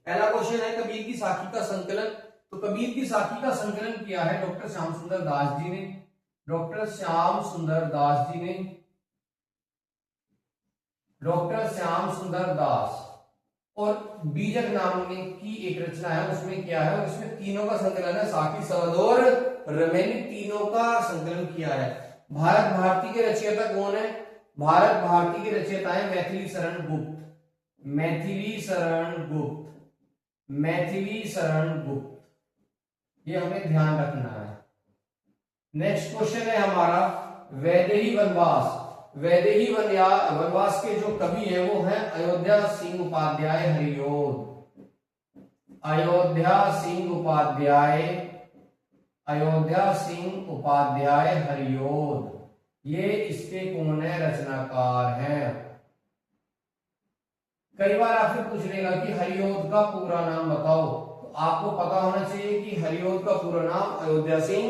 पहला क्वेश्चन है कबीर की साखी का संकलन। तो कबीर की साखी का संकलन किया है डॉक्टर श्याम सुंदर दास जी ने। डॉक्टर श्याम सुंदर दास जी ने, डॉक्टर श्याम सुंदर दास। और बीजक नाम की एक रचना है, उसमें क्या है, और इसमें तीनों का संकलन है, साखी, शरद और रमेनी, तीनों का संकलन किया है। भारत भारती के रचयिता कौन है? भारत भारती के रचयिता है मैथिली शरण गुप्त। मैथिली शरण गुप्त, मैथिली शरण गुप्त, ये हमें ध्यान रखना है। नेक्स्ट क्वेश्चन है हमारा वैदेही वनवास। वैदेही वनवास के जो कवि है वो है अयोध्या सिंह उपाध्याय हरियोध। अयोध्या सिंह उपाध्याय, अयोध्या सिंह उपाध्याय हरियोध, ये इसके कौन है? रचनाकार हैं। कई बार आपसे पूछ लेगा कि हरियोध का पूरा नाम बताओ, तो आपको पता होना चाहिए कि हरियोध का पूरा नाम अयोध्या सिंह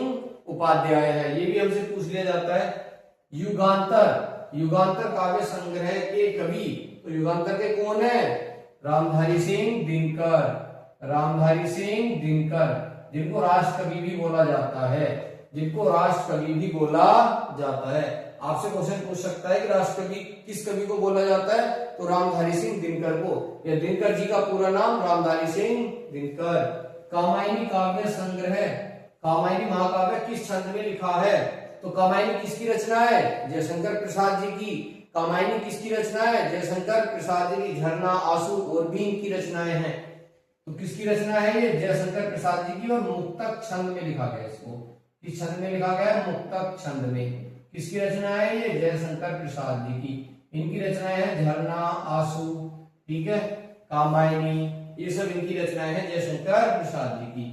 उपाध्याय है। ये भी हमसे पूछ लिया जाता है। युगांतर, युगांतर काव्य संग्रह के कवि, तो युगांतर के कौन है? रामधारी सिंह दिनकर। रामधारी सिंह दिनकर, जिनको राष्ट्र कवि भी बोला जाता है, जिनको राष्ट्र कवि भी बोला जाता है। आपसे क्वेश्चन पूछ सकता है कि राष्ट्र कवि किस कवि को बोला जाता है? तो रामधारी सिंह दिनकर को। या दिनकर जी का पूरा नाम रामधारी सिंह दिनकर। कामायनी काव्य संग्रह, कामायनी महाकाव्य किस छंद में लिखा है? तो कामायनी किसकी रचना है? जयशंकर प्रसाद जी की। कामायनी किसकी रचना है? जयशंकर प्रसाद जी की। झरना, आंसू और भी इनकी रचनाएं हैं। तो किसकी रचना है ये? जयशंकर प्रसाद जी की। और मुक्तक छंद में लिखा गया इसको। किस छंद में लिखा गया? मुक्तक छंद में। किसकी रचना है ये? जयशंकर प्रसाद जी की। इनकी रचनाएं हैं झरना, आंसू, ठीक है, कामायनी, ये सब इनकी रचनाएं हैं जयशंकर प्रसाद जी की।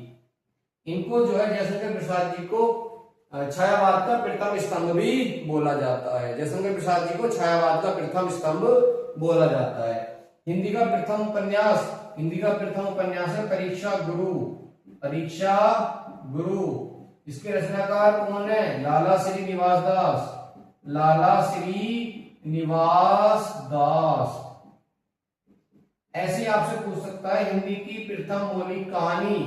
इनको जो है जयशंकर प्रसाद जी को छायावाद का प्रथम स्तंभ भी बोला जाता है। जयशंकर प्रसाद जी को छायावाद का प्रथम स्तंभ बोला जाता है। हिंदी का प्रथम उपन्यास, हिंदी का प्रथम उपन्यास है परीक्षा गुरु। परीक्षा गुरु, इसके रचनाकार कौन है? लाला श्री निवास दास। लाला श्री निवास दास। ऐसे आपसे पूछ सकता है हिंदी की प्रथम मौलिक कहानी,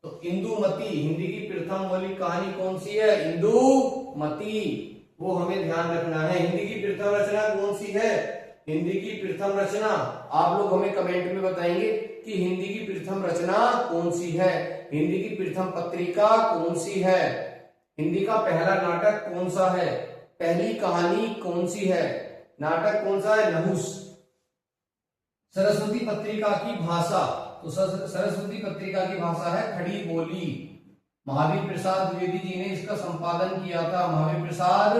तो इंदुमती। हिंदी की प्रथम मौलिक कहानी कौन सी है? इंदुमती, वो हमें ध्यान रखना है। हिंदी की प्रथम रचना कौन सी है? हिंदी की प्रथम रचना, आप लोग हमें कमेंट में बताएंगे कि हिंदी की प्रथम रचना कौन सी है, हिंदी की प्रथम पत्रिका कौन सी है, हिंदी का पहला नाटक कौन सा है, पहली कहानी कौन सी है, नाटक कौन सा है? नहुस। सरस्वती पत्रिका की भाषा, तो सरस्वती पत्रिका की भाषा है खड़ी बोली। महावीर प्रसाद द्विवेदी जी ने इसका संपादन किया था। महावीर प्रसाद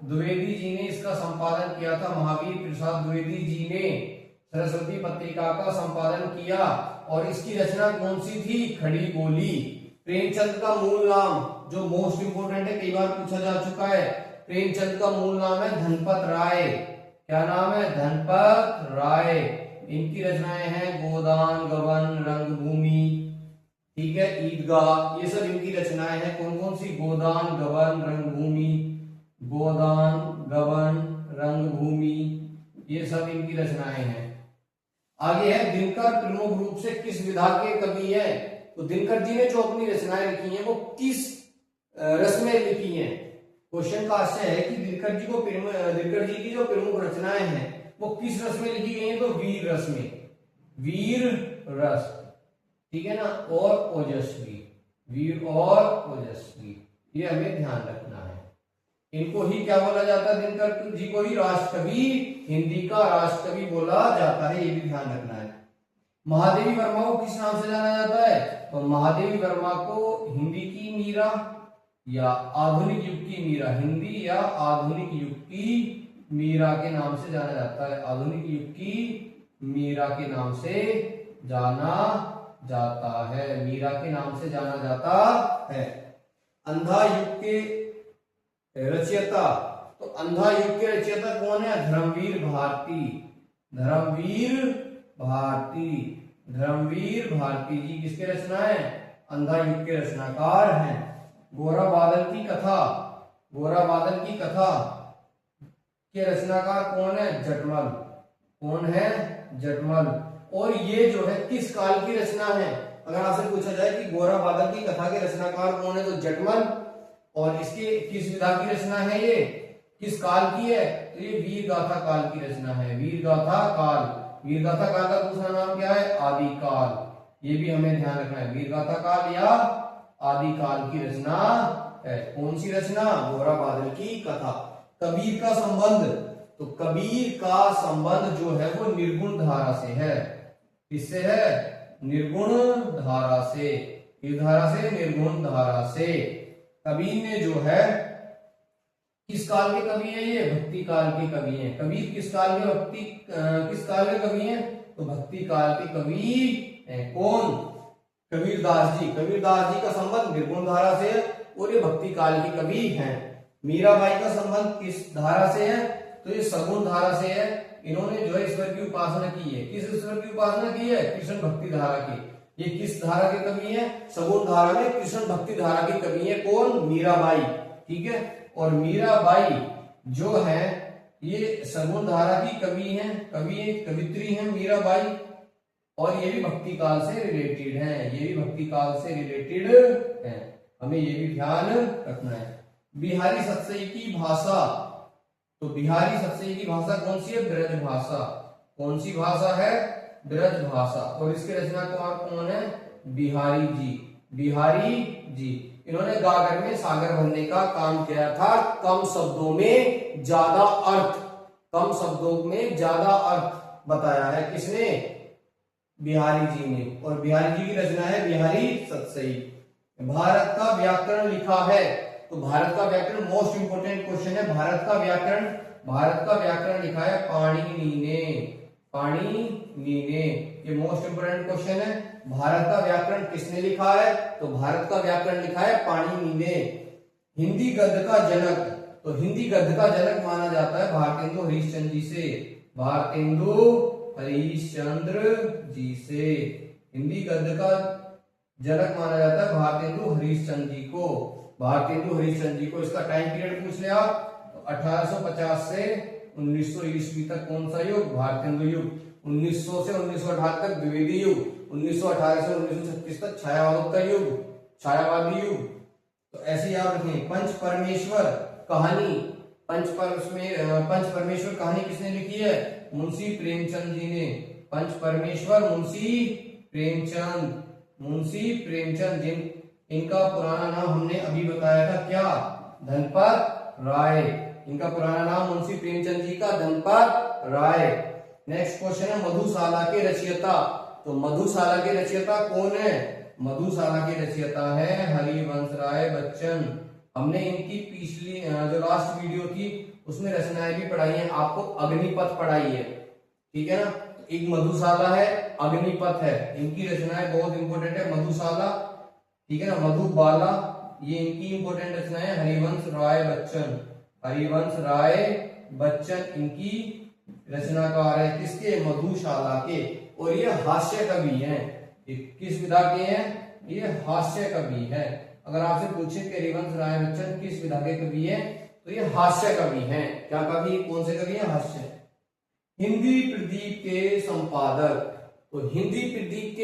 द्विवेदी जी ने इसका संपादन किया था। महावीर प्रसाद द्विवेदी जी ने सरस्वती पत्रिका का संपादन किया। और इसकी रचना कौन सी थी? खड़ी बोली। प्रेमचंद का मूल नाम, जो मोस्ट इंपोर्टेंट है, कई बार पूछा जा चुका है, प्रेमचंद का मूल नाम है धनपत राय। क्या नाम है? धनपत राय। इनकी रचनाएं हैं गोदान, गबन, रंगभूमि, ठीक है, ईदगाह, ये सब इनकी रचनाएं हैं। कौन कौन सी? गोदान, गबन, रंगभूमि, गोदान, गबन, रंगभूमि, ये सब इनकी रचनाएं हैं। आगे है दिनकर प्रमुख रूप से किस विधा के कवि हैं? तो दिनकर जी ने जो अपनी रचनाएं लिखी हैं वो किस रस में लिखी हैं? क्वेश्चन का आशय है कि दिनकर जी की जो प्रमुख रचनाएं हैं वो किस रस में लिखी गई हैं? तो वीर रस में। वीर रस, ठीक है ना, और ओजस्वी, वीर और ओजस्वी, ये हमें ध्यान रखना है। इनको ही क्या बोला जाता है? दिनकर जी को ही राष्ट्रकवि, हिंदी का राष्ट्रकवि बोला जाता है, ये भी ध्यान रखना है। महादेवी वर्मा को किस नाम से जाना जाता है? तो महादेवी वर्मा को हिंदी की मीरा या आधुनिक युग की मीरा, हिंदी या आधुनिक युग की मीरा के नाम से जाना जाता है। आधुनिक युग की मीरा के नाम से जाना जाता है, मीरा के नाम से जाना जाता है। अंधा युग के रचयिता, तो अंधा युग के रचयिता कौन है? धर्मवीर भारती। धर्मवीर भारती, धर्मवीर भारती जी किसके रचना है? अंधा युग के रचनाकार हैं। गोरा बादल की कथा, गोरा बादल की कथा के रचनाकार कौन है? जटमल। कौन है? जटमल। और ये जो है किस काल की रचना है? अगर आपसे पूछा जाए कि गोरा बादल की कथा के रचनाकार कौन है, तो जटमल। और इसके किस विधा की रचना है, ये किस काल की है? तो ये वीर गाथा काल की रचना है, वीर गाथा काल। वीर गाथा काल का दूसरा नाम क्या है? आदि काल। ये भी हमें ध्यान रखना है, वीर गाथा काल या आदि काल की रचना है। कौन सी रचना? गोरा बादल की कथा। कबीर का संबंध, तो कबीर का संबंध जो है वो निर्गुण धारा से है। किससे है? निर्गुण धारा से। किस धारा से? निर्गुण धारा से। कबीर ने जो है, किस काल के कवि है ये? भक्ति काल के कवि हैं। कबीर किस काल के किस काल के कवि हैं? तो भक्ति काल के कवि हैं। कौन? कबीरदास जी। कबीरदास जी का संबंध निर्गुण धारा से है और ये भक्ति काल के कवि हैं। मीराबाई का संबंध किस धारा से है? तो ये सगुण धारा से है। इन्होंने जो है ईश्वर की उपासना की है। किस ईश्वर की उपासना की है? कृष्ण भक्ति धारा की। ये किस धारा के कवि हैं? सगुण धारा में कृष्ण भक्ति धारा के कवि हैं। कौन? मीराबाई। ठीक है। और मीराबाई जो है ये सगुण धारा की कवि हैं, कवित्री हैं मीराबाई। और ये भी भक्ति काल से रिलेटेड है, ये भी भक्ति काल से रिलेटेड है, हमें ये भी ध्यान रखना है। बिहारी सतसई की भाषा, तो बिहारी सतसई की भाषा कौन सी है? ब्रज भाषा। कौन सी भाषा है? ब्रज भाषा। और इसके रचनाकार कौन है? बिहारी जी। बिहारी जी इन्होंने गागर में सागर भरने का काम किया था। कम शब्दों में ज्यादा अर्थ, कम शब्दों में ज्यादा अर्थ बताया है। किसने? बिहारी जी ने। और बिहारी जी की रचना है बिहारी सतसई। भारत का व्याकरण लिखा है, तो भारत का व्याकरण मोस्ट इंपोर्टेंट क्वेश्चन है। भारत का व्याकरण लिखा है पाणिनि ने। पाणिनि ने, ये मोस्ट इंपोर्टेंट क्वेश्चन है। भारत का व्याकरण किसने लिखा है? तो भारत का व्याकरण लिखा है पाणिनि ने। हिंदी गद्य का जनक, तो हिंदी गद्य का जनक माना जाता है भारतेंदु हरिश्चंद्र जी से। भारतेंदु हरिश्चंद्र जी से हिंदी गद्य का जनक माना जाता है भारतेंदु हरिश्चंद्र जी को। भारतेंदु हरिश्चंद्र जी को। इसका टाइम पीरियड पूछ ले आप, तो 1850 से 1900 ईस्वी तक कौन सा युग? भारतेंदु युग। 1900 से 1918 तक द्विवेदी युग। 1918 से 1936 तक छायावाद युग, छायावादी युग। तो ऐसे याद रखें। पंच परमेश्वर कहानी, पंच परमेश्वर कहानी किसने लिखी है? मुंशी प्रेमचंद जी ने। पंच परमेश्वर मुंशी प्रेमचंद जिन, इनका पुराना नाम हमने अभी बताया था, क्या? धनपत राय। इनका पुराना नाम मुंशी प्रेमचंद जी का धनपत राय। नेक्स्ट क्वेश्चन है मधुशाला के रचयिता, तो मधुशाला के रचयिता कौन है? मधुशाला के रचयिता है हरिवंश राय बच्चन। हमने इनकी पिछली जो लास्ट वीडियो थी उसमें रचनाएं भी पढ़ाई है, आपको अग्निपथ पढ़ाई है। ठीक है ना। एक मधुशाला है, अग्निपथ है। इनकी रचनाएं बहुत इंपॉर्टेंट है। मधुशाला, ठीक है ना, मधुबाला, ये इनकी इंपॉर्टेंट रचना है। हरिवंश राय बच्चन, हरिवंश राय बच्चन इनकी रचनाकार है। किसके? मधुशाला के। और ये हास्य कवि हैं। ये किस विधा के हैं? ये हास्य कवि है। अगर आपसे पूछे कि हरिवंश राय बच्चन किस विधा के कवि हैं, तो ये हास्य कवि हैं। क्या कवि? कौन से कवि हैं? हास्य। हिंदी प्रदीप के संपादक, तो हिंदी प्रदीप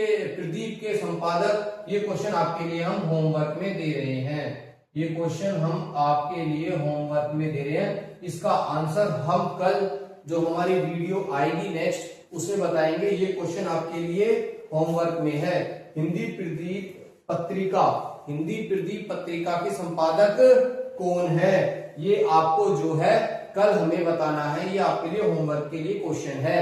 के संपादक, ये क्वेश्चन आपके लिए हम होमवर्क में दे रहे हैं। ये क्वेश्चन हम आपके लिए होमवर्क में दे रहे हैं। इसका आंसर हम कल जो हमारी वीडियो आएगी नेक्स्ट उसमें बताएंगे। ये क्वेश्चन आपके लिए होमवर्क में है। हिंदी प्रदीप पत्रिका के संपादक कौन है? ये आपको जो है कल हमें बताना है। ये आपके लिए होमवर्क के लिए क्वेश्चन है।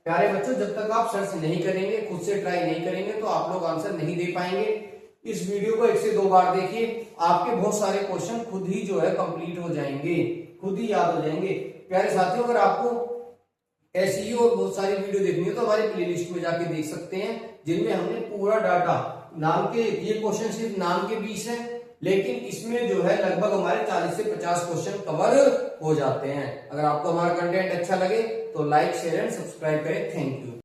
प्यारे बच्चों, जब तक आप सर्च नहीं करेंगे, खुद से ट्राई नहीं करेंगे, तो आप लोग आंसर नहीं दे पाएंगे। इस वीडियो को 1 से 2 बार देखिए, आपके बहुत सारे क्वेश्चन खुद ही जो है कंप्लीट हो जाएंगे, खुद ही याद हो जाएंगे। प्यारे साथियों, अगर आपको ऐसी और बहुत सारी वीडियो देखनी है तो हमारे प्लेलिस्ट में जाके देख सकते हैं, जिनमें हमने पूरा डाटा, नाम के ये क्वेश्चन सिर्फ नाम के 20 है, लेकिन इसमें जो है लगभग हमारे 40 से 50 क्वेश्चन कवर हो जाते हैं। अगर आपको हमारा कंटेंट अच्छा लगे तो लाइक, शेयर एंड सब्सक्राइब करें। Thank you.